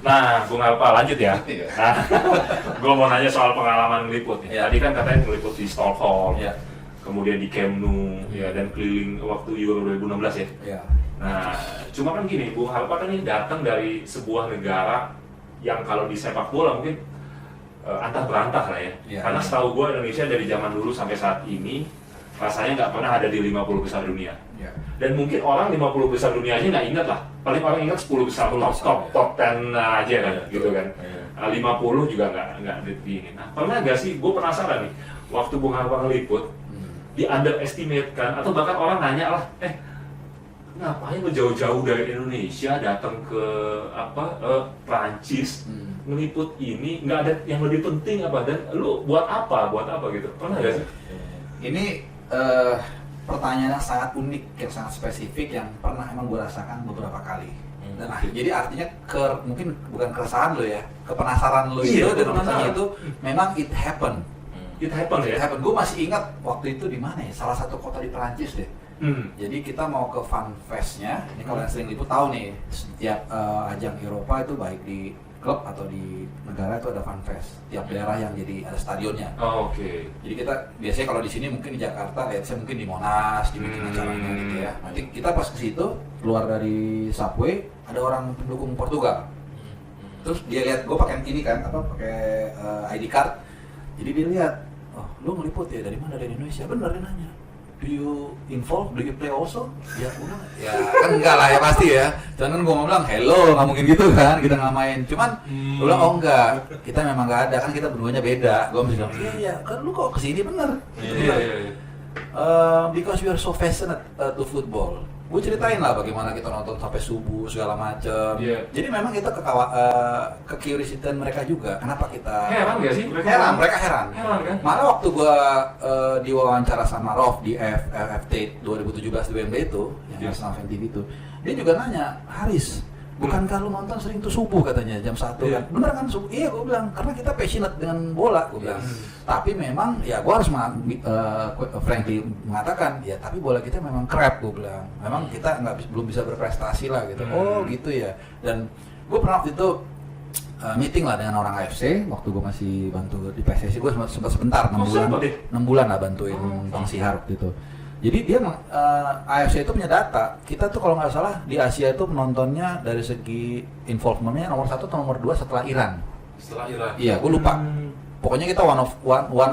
Nah, Bung Alpa lanjut ya. Nah, gue mau nanya soal pengalaman ngeliput nih. Tadi kan katanya ngeliput di Stockholm, kemudian di Camp Nou, ya, dan keliling waktu Euro 2016 ya. Nah, cuma kan gini, Bung Alpa kan ini datang dari sebuah negara yang kalau di sepak bola mungkin antah berantah lah ya. Karena setahu gue Indonesia dari zaman dulu sampai saat ini rasanya nggak pernah ada di 50 besar dunia. Dan mungkin orang 50 besar dunia aja nggak ingat lah. Paling orang ingat 10 besar top 10 aja kan, gitu kan. 50 juga nggak ini. Nah, pernah nggak sih, gue penasaran nih, waktu Bung Alpa ngeliput, di underestimate kan, atau bahkan orang nanya lah, ngapain lo jauh-jauh dari Indonesia datang ke Prancis ngeliput ini, nggak ada yang lebih penting apa, dan lu buat apa gitu, pernah nggak sih? Ini pertanyaan yang sangat unik, yang sangat spesifik, yang pernah emang gue rasakan beberapa kali. Dan jadi artinya mungkin bukan keresahan lo ya, kepenasaran lo itu, dan artinya itu memang it happen. It happen. Gue masih ingat waktu itu di mana ya, salah satu kota di Perancis deh. Jadi kita mau ke Fun Fest-nya. Ini kalau yang sering liput tahu nih, setiap ajang Eropa itu baik di klub atau di negara itu ada Fun Fest. Tiap daerah yang jadi ada stadionnya. Jadi kita biasanya kalau di sini mungkin di Jakarta, lihat saya mungkin di Monas, dibikin acaranya gitu ya. Nanti kita pas ke situ keluar dari subway, ada orang pendukung Portugal. Terus dia lihat gue pakai ini kan, pakai ID card. Jadi dia lihat, oh lu ngeliput ya, dari mana? Dari Indonesia. Bener, dia nanya, do you involve, do you play also? Ya udah, ya kan enggak lah ya pasti ya. Cuman kan gue mau bilang, hello, nggak mungkin gitu kan, kita nggak main. Cuman gue bilang, oh enggak, kita memang nggak ada, kan kita berduanya beda. Gue mesti bilang, iya, kan lu kok kesini bener. Because we are so passionate to football. Gue ceritain lah bagaimana kita nonton sampai subuh segala macem. Jadi memang kita ke curiosity mereka juga. Kenapa kita heran gak sih? Mereka heran kan? Malah waktu gue diwawancara sama Rolf di FFT 2017 di Wembley itu, yang National Fan TV itu, dia juga nanya, Haris, bukankah lu nonton sering tuh subuh katanya jam 1 kan? Bener kan subuh? Iya, gue bilang, karena kita passionate dengan bola, gue bilang. Tapi memang ya gue harus frankly mengatakan, ya tapi bola kita memang crap, gue bilang. Memang kita belum bisa berprestasi lah gitu. Oh gitu ya. Dan gue pernah waktu itu meeting lah dengan orang AFC waktu gue masih bantu di PSSI. Gue sempat sebentar 6 bulan lah bantuin Bang Sihar waktu itu. Jadi dia AFC itu punya data. Kita tuh kalau nggak salah di Asia itu penontonnya dari segi involvementnya nomor 1 atau nomor 2 setelah Iran. Iya, gue lupa. Pokoknya kita one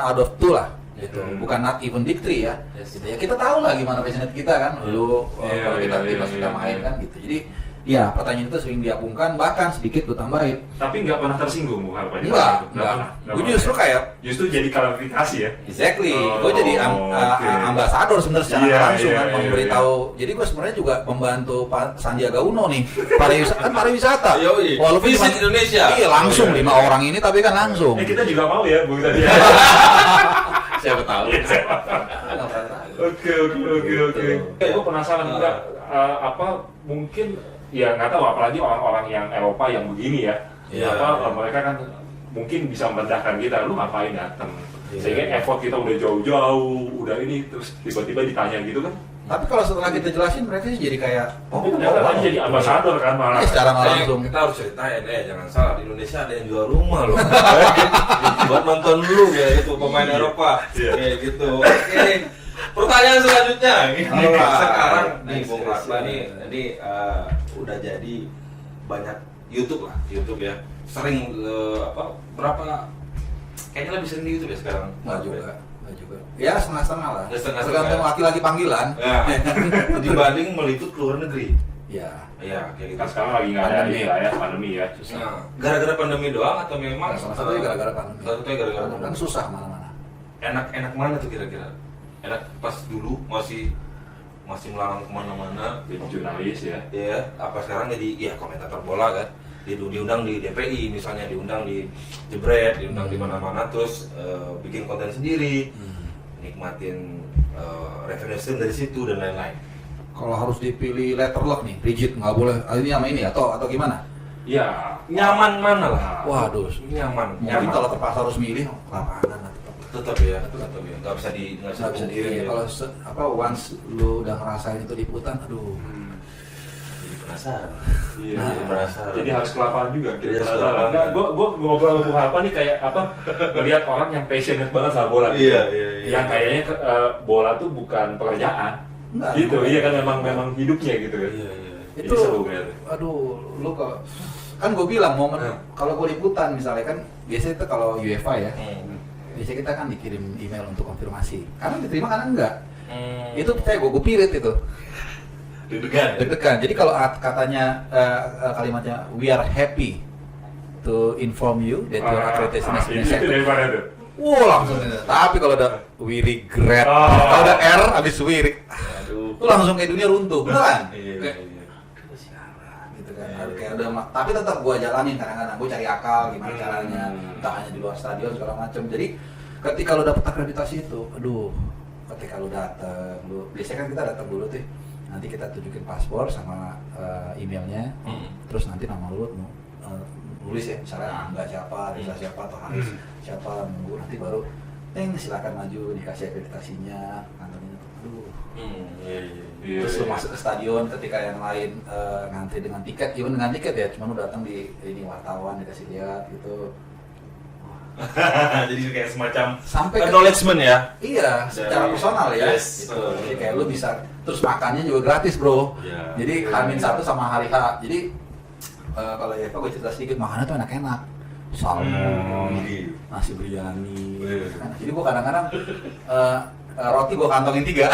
out of 2 lah. Gitu. Bukan not even big 3 ya. Gitu. Ya kita tahu lah gimana passionate kita kan. Dulu kalau kita kita main kan gitu. Jadi ya pertanyaan itu sering diagungkan, bahkan sedikit gue tambahin. Tapi nggak pernah tersinggung, Bung Alpa? Enggak. Gue justru jadi klarifikasi ya? Exactly, gue jadi ambasador sebenarnya secara langsung kan, memberitahu. Jadi gue sebenarnya juga membantu Pak Sandiaga Uno nih, pariwisata. Walaupun visit Indonesia. Iya langsung 5 orang ini, tapi kan langsung. Kita juga mau ya, Bung tadi. Siapa tahu. Oke. Gue penasaran juga, mungkin ya nggak tahu, apalagi orang-orang yang Eropa yang begini ya, mereka kan mungkin bisa merendahkan kita, lu ngapain datang, sehingga effort kita udah jauh-jauh, udah ini, terus tiba-tiba ditanya gitu kan. Tapi kalau setelah kita jelasin, mereka sih jadi kayak, ternyata jadi ambasador kan malah. Secara langsung. Kita harus ceritain, jangan salah, di Indonesia ada yang jual rumah loh. Buat nonton dulu ya, itu pemain Eropa, kayak gitu. Oke. Pertanyaan selanjutnya, sekarang nih Bung Alpa nih, jadi udah jadi banyak YouTube ya, sering berapa? Kayaknya lebih sering di YouTube ya sekarang. Nggak juga. Ya setengah-setengah lah. Tergantung laki-laki panggilan. Dibanding meliput ke luar negeri. Iya, kayak gitu. Kan sekarang lagi nggak ada pandemi ya. Nah, gara-gara pandemi doang atau memang? Salah satunya gara-gara pandemi. Kan susah mana-mana. Enak mana tuh kira-kira? Enak pas dulu masih melarang kemana-mana jadi jurnalis ya. Iya, apa sekarang jadi komentator bola kan, diundang di DPI misalnya, diundang di Jebret, diundang di mana-mana, terus bikin konten sendiri, nikmatin revenue stream dari situ dan lain-lain. Kalau harus dipilih letter luck nih, rigid nggak boleh ini sama ini atau gimana? Ya nyaman mana lah. Waduh, nyaman. Mungkin kalau terpaksa harus milih lapangan tetap ya, nggak bisa diri. Kalau once lu udah ngerasain itu liputan, aduh. Penasaran. Iya, penasaran. Jadi harus ke lapangan juga. Kita Iya, penasaran. lapangan. Enggak, gua ngobrol sama Bung Harpa nih kayak apa? Ngelihat orang yang passionate banget sama bola. Iya. Yang kayaknya bola tuh bukan pekerjaan. Enggak, Gitu, bukan. iya kan memang hidupnya gitu kan. Iya. Jadi Itu seru kan. aduh, lu kok kan gue bilang momen kalau gue liputan misalnya kan biasanya itu kalau UEFA ya. Biasanya kita kan dikirim email untuk konfirmasi. Karena diterima karena enggak. Itu saya gue pirit itu. Deg-degan. Jadi kalau katanya kalimatnya we are happy to inform you that your accreditation has been Itu accepted. dari mana tuh? Langsung ini. Tapi kalau ada we regret, kalau ada R habis itu langsung kayak dunia runtuh, beneran? Kayak, sialan gitu kan. Kayak udah, tapi tetap gua jalanin kadang-kadang gua cari akal gimana caranya, entah hanya di luar stadion segala macam. Jadi ketika lu dapet akreditasi itu, aduh, ketika lu datang, biasanya kan kita datang dulu tuh, nanti kita tunjukin paspor sama emailnya, terus nanti nama lu nulis ya, misalnya Angga siapa, Reza siapa, atau Haris siapa, nunggu nanti baru silakan maju dikasih akreditasinya, kantongnya. Aduh. Terus lu masuk ke stadion ketika yang lain ngantri dengan tiket, even dengan tiket ya, cuma lu datang di ini wartawan dikasih lihat gitu. Jadi kayak semacam Sampai acknowledgement ya. Iya, secara personal ya. Yes. Gitu. Jadi kayak lu bisa terus makannya juga gratis, Bro. Ya. Jadi H-1 sama hari H. Jadi kalau ya gue cerita sedikit, makannya tuh enak-enak. Salmon, nasi biryani. Jadi gue kadang-kadang roti gue kantongin 3.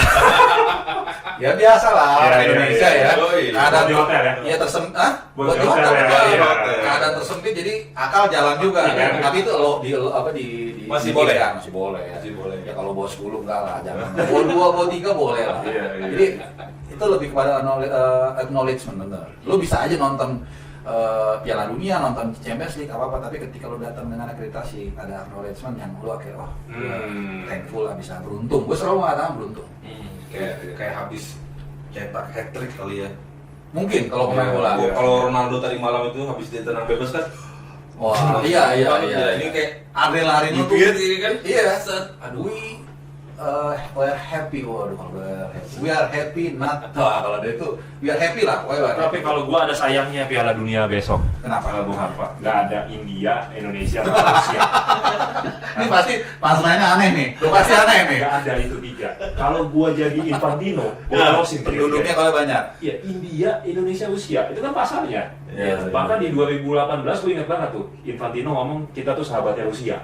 Ya biasa lah, orang Indonesia ya. Keadaan di hotel ya? Iya tersempit. Buat Buat di di hotel hotel ya? juga. Iya. Keadaan tersempit jadi akal jalan juga. Iya. Tapi itu Masih boleh? Masih boleh. Masih boleh. Ya kalau bawa 10 enggak lah, jangan. Bawa 2, bawa 3 boleh lah. Iya. Jadi itu lebih kepada acknowledgement, bener. Lu bisa aja nonton Piala Dunia, nonton Champions League apa-apa, tapi ketika lu datang dengan akreditasi ada acknowledgement yang lu kayak thankful lah, bisa beruntung. Gue selalu mengatakan beruntung. Kayak habis cetak hat-trick kali ya. Mungkin kalau pemain bola. Kalau Ronaldo tadi malam itu habis dia tenang bebas kan. Wah, iya. Ini kayak adrenalin lu tuh. Gitu kan. Iya. Aduh. We are happy, waduh kalau we are happy not. Kalau dia itu we are happy lah pokoknya. Tapi kalau gua ada sayangnya Piala Dunia besok. Kenapa? Kalau Bung Harpa nggak ada India, Indonesia, sama Rusia. Ini pasti pasangannya aneh nih. Lu pasti aneh nih. Nggak ada itu 3. Kalau gua jadi Infantino, gua losin Penduduknya kalau banyak. Iya, India, Indonesia, Rusia. Itu kan pasalnya. Iya. Bahkan di 2018 gua ingat banget tuh, Infantino ngomong kita tuh sahabatnya Rusia.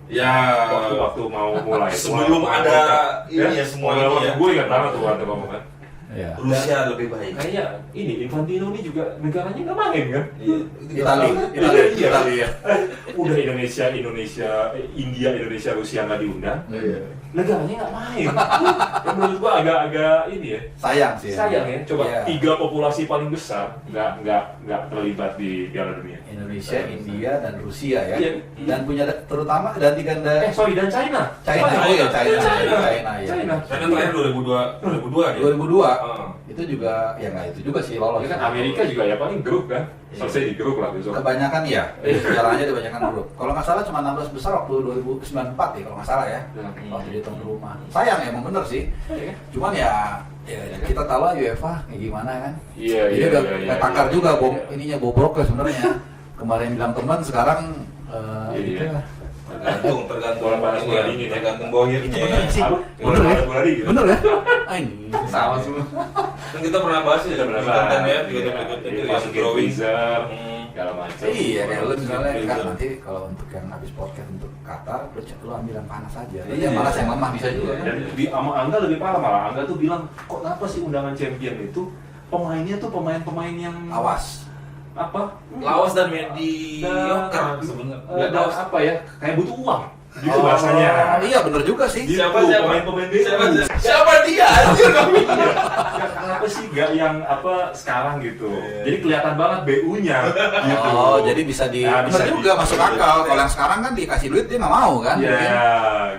Ya. Waktu mau mulai. Sebelum ada ini ya semua ini ya. Gue ingat banget tuh waktu ngomong kan. Iya. Rusia lebih baik. Kayaknya ini Infantino ini juga negaranya nggak main kan? Italia. Udah India, Indonesia, Rusia nggak diundang. Negaranya nggak main. Ya, menurut gua agak ini ya. Sayang sih. Sayang ya. Coba Iya. 3 populasi paling besar nggak terlibat di Piala Dunia. Indonesia, India, dan Rusia ya. Iya. Dan punya terutama dan Dan China. China. China. Oh iya, China. China. Karena terakhir 2002 dia. 2002 Ah. itu juga ya nggak itu juga sih lolos. Ya kan Amerika juga ya paling grup kan. Selesai di grup lah besok. Kebanyakan ya. Jalannya kebanyakan grup. Kalau nggak salah cuma 16 besar waktu 2094 ya kalau nggak salah ya. Waktu di tuan rumah. Sayang ya, emang bener sih. Cuman ya kita tahu lah UEFA kayak gimana kan. Iya. Ini udah takar juga ininya bobrok lah sebenarnya. Kemarin bilang teman, sekarang gitu lah. Tergantung Bola panas, bola dingin ya. tergantung bohirnya. Bener sih. Bener ya? Bola dingin. Bener ya? Ini sama semua. Kan kita pernah bahas ya Kita pernah konten ya, bahas. video itu yang Masukin drawing. freezer, segala macam. Iya, kayak lu misalnya kan Freezer. nanti kalau untuk yang habis podcast untuk Qatar, lu ambil yang panas aja. Iya, malas yang lemah bisa juga kan. Dan di sama Angga lebih parah malah. Angga tuh bilang, kok kenapa sih undangan champion itu pemainnya tuh pemain-pemain yang Awas. apa? Lawas dan mediocre sebenarnya. Dan apa ya? Kayak butuh uang. Gitu bahasanya. Iya, bener juga sih. Gitu, Siapa? pemain-pemain dia. Siapa dia? Anjir kami. Kenapa sih gak yang apa sekarang gitu? Jadi kelihatan banget BU-nya. Gitu. Oh, jadi bisa Nah, bener bisa juga di- masuk akal. Kalau yang sekarang kan dikasih duit dia nggak mau kan? Ya,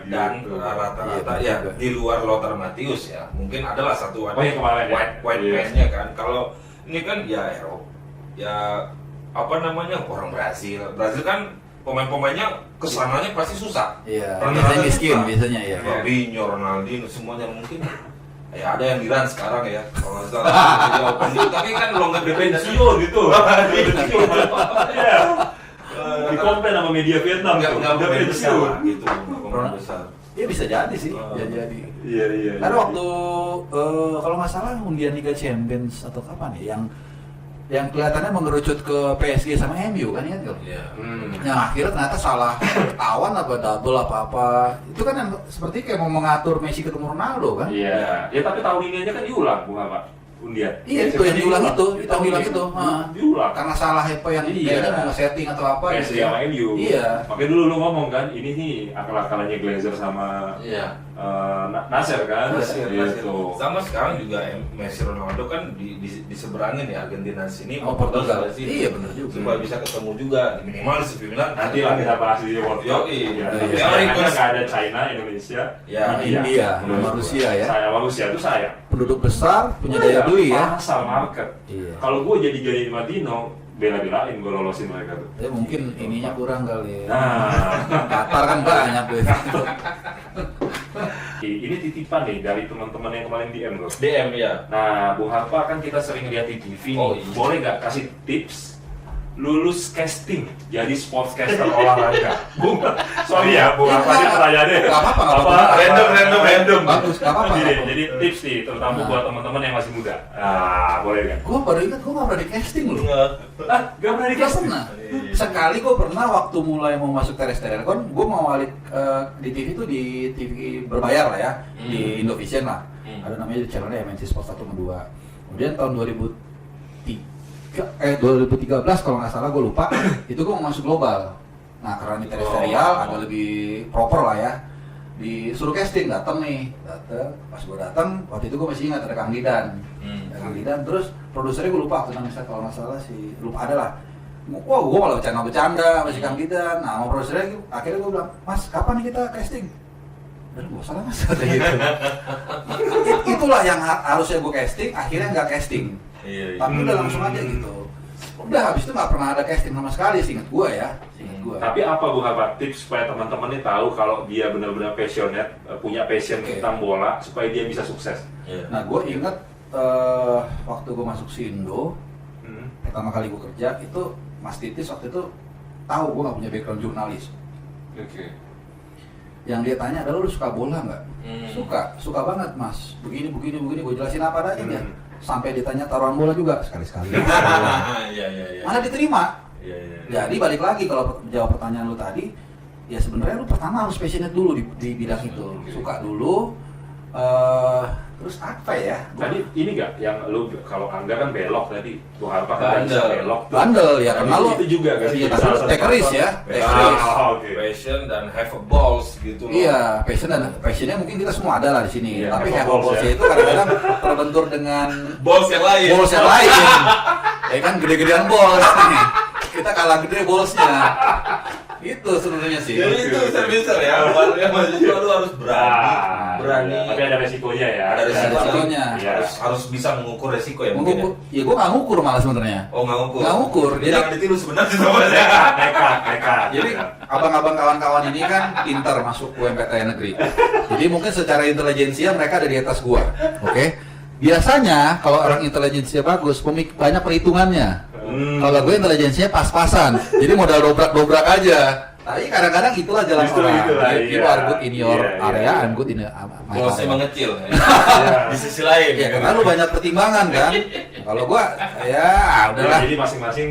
Dan gitu. rata-rata Iya, ya di luar Lothar Matthäus ya mungkin adalah satu Oh, yang kemarin ya? white Iya. man-nya kan. Kalau ini kan ya Eropa, ya apa namanya orang Brazil kan pemain-pemainnya kesananya pasti susah. Iya. Rata-rata Biasanya miskin, susah. biasanya ya. Robinho, Ronaldinho semuanya mungkin Ya ada yang di run sekarang ya, kalau nggak salah jadi open itu, tapi kan longer Udah pensiun gitu. Iya. Dikomplain sama media Vietnam tuh. nggak Udah pemain besar pensiun. lah, gitu, pemain besar. Iya bisa jadi sih, Oh. bisa jadi. Iya. Karena waktu kalau nggak salah undian Liga Champions atau kapan ya yang kelihatannya mengerucut ke PSG sama MU kan ya tuh. Iya. Yang akhirnya ternyata salah tawan apa double apa. Itu kan yang seperti kayak mau mengatur Messi ketemu Ronaldo kan. Iya. Ya tapi tahun ini aja kan diulang, Bung apa? Undian. Iya itu yang diulang itu, Diulang. Karena salah apa yang Iya. kayaknya mau setting atau apa PSG sama MU. Iya. Makanya dulu lu ngomong kan, ini nih akal-akalannya Glazer sama Iya. Nasser kan. Nasir. Gitu. Sama sekarang juga Messi Ronaldo kan diseberangin ya Argentina sini Oh, Portugal. sini. Iya, bener juga. Supaya bisa ketemu juga minimal di semifinal. Nanti lah kita bahas di World Cup. Yoi. Ya, Iya. sekarang kan nggak ada China, Indonesia, Ya, India, Menurut sama gua. Rusia ya. Saya sama Rusia itu saya. Penduduk besar punya daya beli ya. Pasar market. Iya. Kalau gue jadi Infantino, bela-belain gue lolosin mereka tuh. Ya mungkin ininya kurang kali ya. Nah, Qatar kan banyak tuh. ini titipan nih dari teman-teman yang kemarin DM loh. DM ya. Nah, Bung Harpa kan kita sering lihat di TV nih. Oh, iya. Boleh nggak kasih tips lulus casting jadi sportscaster olahraga? Bung, sorry ya, Bung Harpa ini pertanyaannya. Nggak apa-apa, nggak apa-apa. Random. Bagus, nggak apa-apa. Jadi tips nih, terutama buat teman-teman yang masih muda. Nah, boleh nggak? Gue baru ingat gue nggak pernah di casting loh. Ah, nggak pernah di Nggak casting? pernah. Sekali gue pernah waktu mulai mau masuk terrestrial kan, gue mau balik di TV itu di TV berbayar lah ya, di Indovision lah. Ada namanya di channelnya MNC Sport 1 sama 2. Kemudian tahun 2013 kalau nggak salah gue lupa, itu gue mau masuk global. Nah karena di terrestrial agak lebih proper lah ya, disuruh casting, datang pas gue datang waktu itu gue masih ingat ada Kang Didan. Ada Kang Didan, terus produsernya gue lupa waktu namanya kalau nggak salah sih, lupa ada lah. Wah, gue malah bercanda masih Kang Didan. Nah, sama produsernya akhirnya gue bilang, Mas, kapan nih kita casting? Dan gue salah Mas, kata gitu. Itulah yang harusnya gue casting, akhirnya nggak casting. Iya. Tapi udah langsung aja gitu. Udah habis itu nggak pernah ada casting sama sekali, seingat gue ya. Seingat gue. Tapi apa Bung Harpa tips supaya teman-teman ini tahu kalau dia benar-benar passionate, punya passion tentang bola supaya dia bisa sukses? Nah, gue ingat waktu gue masuk Sindo, pertama kali gue kerja itu Mas Titis waktu itu tahu gue nggak punya background jurnalis. Oke. Yang dia tanya adalah lu suka bola nggak? Suka banget Mas. Begini, gue jelasin apa adanya. Sampai ditanya taruhan bola juga sekali-sekali. Iya. Mana diterima? Iya. Jadi balik lagi kalau jawab pertanyaan lu tadi, ya sebenarnya lu pertama harus passionate dulu di bidang itu. Suka dulu. Terus apa ya? Tadi ini nggak yang lu kalau Angga kan belok tadi, Bung Harpa kan bisa belok. tuh. Bandel ya, Tadi karena lu itu juga kan. iya, Salah satu takeris ya. faktor. Takeris. Oke. Passion dan have a balls gitu loh. Iya, passionnya mungkin kita semua ada lah di sini. Iya, Tapi have a have a balls balls ya. itu kadang-kadang terbentur dengan Balls yang lain. balls yang lain. Ya kan gede-gedean balls nih. Kita kalah gede ballsnya. Itu sebenarnya sih. Jadi itu servicer ya. Yang mahasiswa lu harus berani. Tapi ada resikonya ya. Ada resikonya. Iya. Harus bisa mengukur resiko ya mungkin. Mengukur, ya gue nggak ngukur malah sebenarnya. Oh nggak ngukur. Nggak ngukur. Jadi Jadi jangan ditiru sebenarnya sama saya. Nekat. Jadi abang-abang kawan-kawan ini kan pintar masuk UMPTN negeri. Jadi mungkin secara intelijensia mereka ada di atas gua. Oke. Biasanya kalau orang intelijensia bagus, banyak perhitungannya. Kalau gue intelijensinya pas-pasan, jadi modal dobrak-dobrak aja. Tapi kadang-kadang itulah jalan Justru orang. itulah, You iya. are good in your Iya, area, iya. I'm good in my Ballsnya area. mengecil. Iya. Di sisi lain. Ya karena lu banyak pertimbangan kan. Kalau gua ya udahlah. Jadi masing-masing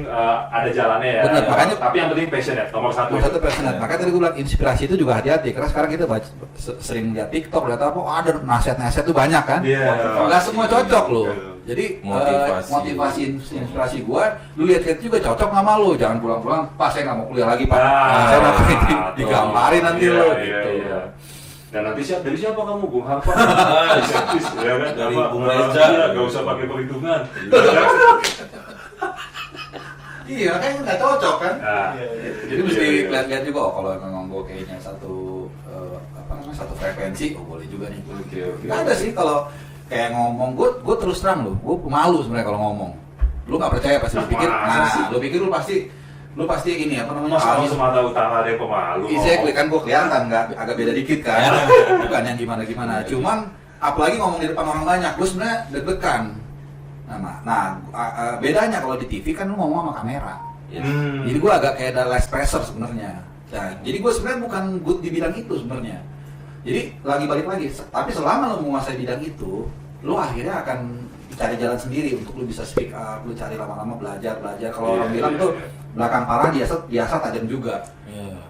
ada jalannya ya. Bener, makanya- Tapi yang penting passionate nomor satu. Nomor satu passionate. Makanya tadi gue bilang inspirasi itu juga hati-hati. Karena sekarang kita sering lihat TikTok, lihat apa, ada nasihat-nasihat tuh banyak kan. Iya. Nggak semua cocok loh. Jadi Motivasi. inspirasi gua, lu lihat-lihat juga cocok sama lu. Jangan pulang-pulang, Pak saya nggak mau kuliah lagi Pak. Ah, Saya mau tuh. digambarin nanti Iya, lo iya, gitu. iya. Dan nanti dari siapa kamu Bung Harpa? Servis, ya kan? Dari Apa, Bung Reza. iya, nggak usah pakai perhitungan. Iya, kayaknya nggak cocok kan. Nah, Jadi mesti lihat-lihat juga oh, kalau memang gua kayaknya satu satu frekuensi, oh boleh juga nih. Oke. Nggak ada sih kalau kayak ngomong, gue terus terang loh, gue pemalu sebenarnya kalau ngomong. Lu nggak percaya pasti lu pikir, lu pikir lu pasti ini apa namanya? Masa kamu Sumatera Utara ada yang pemalu? Exactly kan gue kelihatan nggak agak beda dikit kan, bukan yang gimana. Cuman apalagi ngomong di depan orang banyak, gue sebenarnya deg-degan. Bedanya kalau di TV kan lu ngomong sama kamera. Jadi gue agak kayak ada less pressure sebenarnya. Nah, jadi gue sebenarnya bukan good di bidang itu sebenarnya. Jadi balik lagi. Tapi selama lu menguasai bidang itu, lu akhirnya akan cari jalan sendiri untuk lu bisa speak up, lu cari lama-lama belajar. Kalau orang bilang tuh belakang parah biasa tajam juga.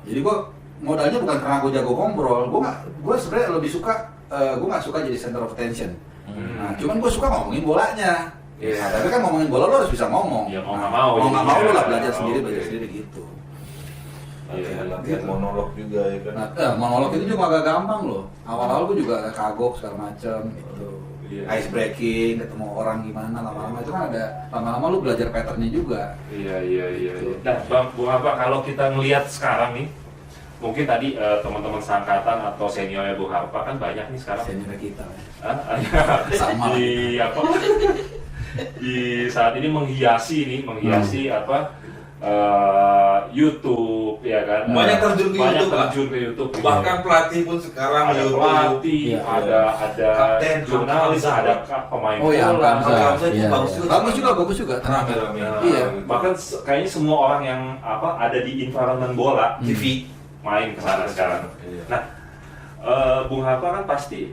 Jadi gue modalnya bukan karena gue jago ngobrol, gue sebenarnya lebih suka, gue nggak suka jadi center of attention. Nah, cuman gue suka ngomongin bolanya. Nah, tapi kan ngomongin bola lo harus bisa ngomong. Ya, mau nggak mau lo lah belajar sendiri gitu. Latihan monolog juga ya kan. Nah, monolog itu juga agak gampang loh. Awal-awal gue juga agak kagok segala macam gitu. Ice breaking, ketemu orang gimana, lama-lama itu kan lama-lama lu belajar patternnya juga. Iya. Nah, Bung Harpa, kalau kita ngelihat sekarang nih, mungkin tadi teman-teman seangkatan atau seniornya Bung Harpa kan banyak nih sekarang. Senior kita. Sama. Di saat ini menghiasi YouTube ya kan. Banyak terjun ke YouTube. Bahkan pelatih pun sekarang ada pelatih, ada kapten, jurnalis, ada pemain bola. Bagus juga. Iya. Bahkan kayaknya semua orang yang ada di environment bola, TV, main ke sana sekarang. Nah, Bung Harpa kan pasti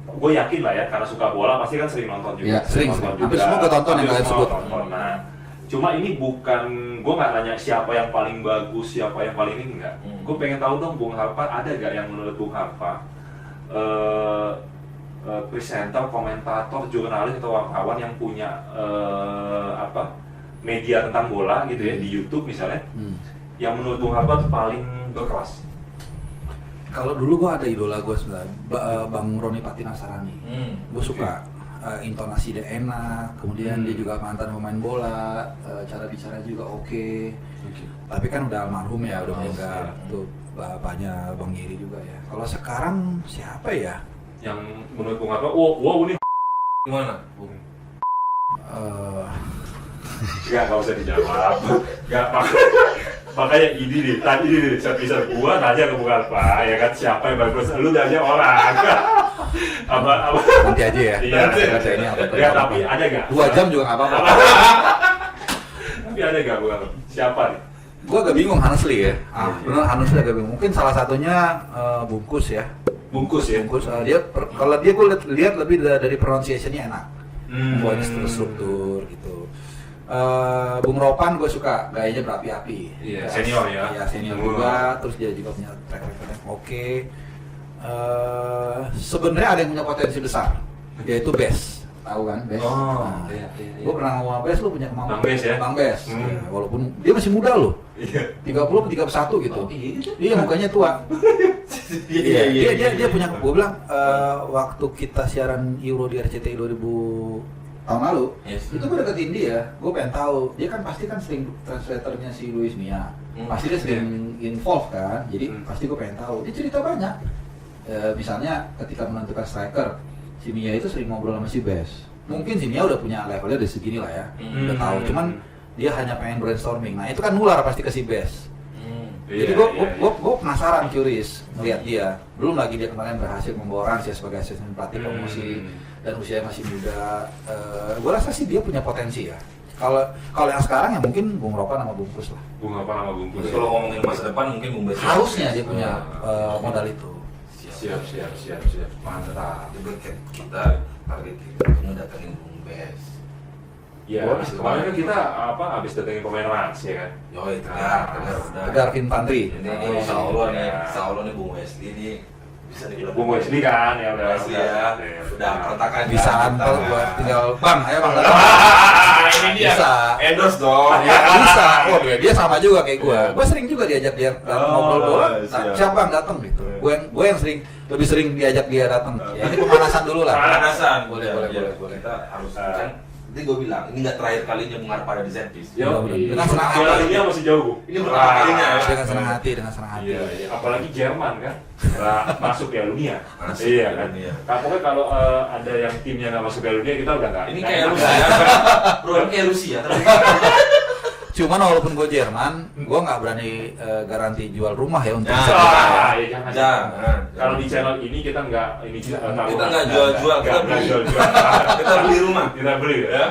gue yakin lah ya, karena suka bola pasti kan sering nonton juga. Iya, sering. Hampir semua gue tonton yang kalian sebut. Nah, cuma ini bukan, gue nggak nanya siapa yang paling bagus, siapa yang paling ini, enggak. Gue pengen tahu dong, Bung Harpa ada gak yang menurut Bung Harpa presenter, komentator, jurnalis atau wartawan yang punya media tentang bola gitu ya di YouTube misalnya, yang menurut Bung Harpa tuh paling berkelas? Kalau dulu gue ada idola gue sebenarnya, Bang Roni Patinasarani. Gue suka intonasi dia enak, kemudian dia juga mantan pemain bola, cara bicara juga oke. Tapi kan udah almarhum ya, udah meninggal. Tuh bapaknya Bang Giri juga ya. Kalau sekarang siapa ya? Yang menurut Bung Harpa, wow ini gimana, Bung? Nggak usah dijawab. Nggak, makanya ini nih, tadi nih, bisa gua nanya ke Bung Harpa, ya kan, siapa yang bagus, lu nanya orang. apa nanti aja ya. Iya, ini ya, tapi ada nggak? 2 jam juga nggak apa-apa. Tapi ada nggak Bung Harpa? Siapa nih? Gua agak bingung honestly ya. Benar honestly agak bingung. Mungkin salah satunya Bungkus ya. Bungkus. Dia kalau dia gue lihat lebih dari pronunciation-nya enak. Pokoknya terstruktur gitu. Bung Ropan gue suka, gayanya berapi-api. Iya, senior ya. Iya, senior juga, terus dia juga punya track record yang oke. Sebenarnya ada yang punya potensi besar, yaitu Bes. Tahu kan, Bes? Iya. Gue pernah ngomong sama Bes, lu punya kemampuan. Bang Bes ya? Bang Bes. Ya, walaupun dia masih muda loh. Iya. 30-31 gitu. Iya, mukanya tua. Dia punya, gue bilang waktu kita siaran Euro di RCTI 2000 tahun lalu, itu gue deketin dia, gue pengen tahu, dia kan pasti kan sering translatornya si Luis Mia, pasti dia sering involve kan, jadi pasti gue pengen tahu, dia cerita banyak, misalnya ketika menentukan striker, si Mia itu sering ngobrol sama si Bes, mungkin si Mia udah punya levelnya dari segini lah ya, udah tahu, cuman dia hanya pengen brainstorming, nah itu kan nular pasti ke si Bes. Jadi gue penasaran, curious melihat dia. Belum lagi dia kemarin berhasil membawa Rans ya sebagai asisten pelatih promosi dan usianya masih muda. Gue rasa sih dia punya potensi ya. Kalau yang sekarang ya mungkin Bung Ropan sama Bungkus lah. Bung Ropan sama Bungkus. Kalau ngomongin masa depan mungkin Bung Bes. Harusnya dia punya modal itu. Siap. Mantap. Kita target kita mendatangin Bung Bes. Ya, kemarin kan kita habis datengin pemain Rans ya kan? Yoi, Tegar Infantri. Ini insya Allah nih Bung Wesley ini bisa dibilang Bung Wesley kan ya udah. Wesley ya, udah pertakan. Bisa antar buat tinggal Bang, ayo Bang. Ini dia. Bisa. Endorse dong. Ya, bisa. Oh, dia sama juga kayak gue sering juga diajak dia ngobrol bola. Siapa Bang datang gitu. Gue yang lebih sering diajak dia datang. Ya, ini pemanasan dulu lah. Pemanasan. Boleh. Kita harus kan. Nanti gue bilang, ini nggak terakhir kalinya Bung Harpa ada di Servis. Dengan senang hati. Piala masih jauh. Ini pertama kalinya ya. Dengan senang hati. Iya. Apalagi Jerman kan, masuk Piala Dunia. Iya kan. Pokoknya kalau ada yang timnya nggak masuk Piala Dunia, kita udah nggak. Ini kayak Rusia. Bro, ini kayak Rusia. Cuman walaupun gue Jerman, gue nggak berani garansi jual rumah ya untuk. Jangan. Kalau di channel ini kita nggak kita nggak jual-jual, kita beli. Kita beli rumah. Kita beli ya.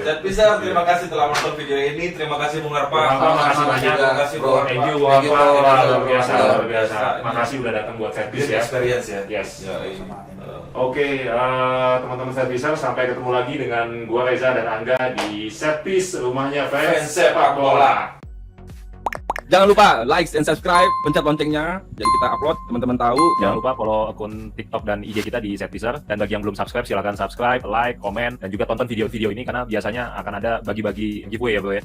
Set Pizer, terima kasih telah menonton video ini. Terima kasih Bung Arpa. Makasih banyak. Terima kasih Bung Thank you Arpa. luar biasa. Makasih udah datang buat Set Pizer ya. Experience ya. Yes. Oke, teman-teman Set Pizer, sampai ketemu lagi dengan gua Reza dan Angga di Set Piece, rumahnya fans sepak bola. Jangan lupa like dan subscribe, pencet loncengnya, jadi kita upload teman-teman tahu. Jangan lupa follow akun TikTok dan IG kita di Set Pizer. Dan bagi yang belum subscribe, silakan subscribe, like, komen, dan juga tonton video-video ini karena biasanya akan ada bagi-bagi giveaway ya bro ya.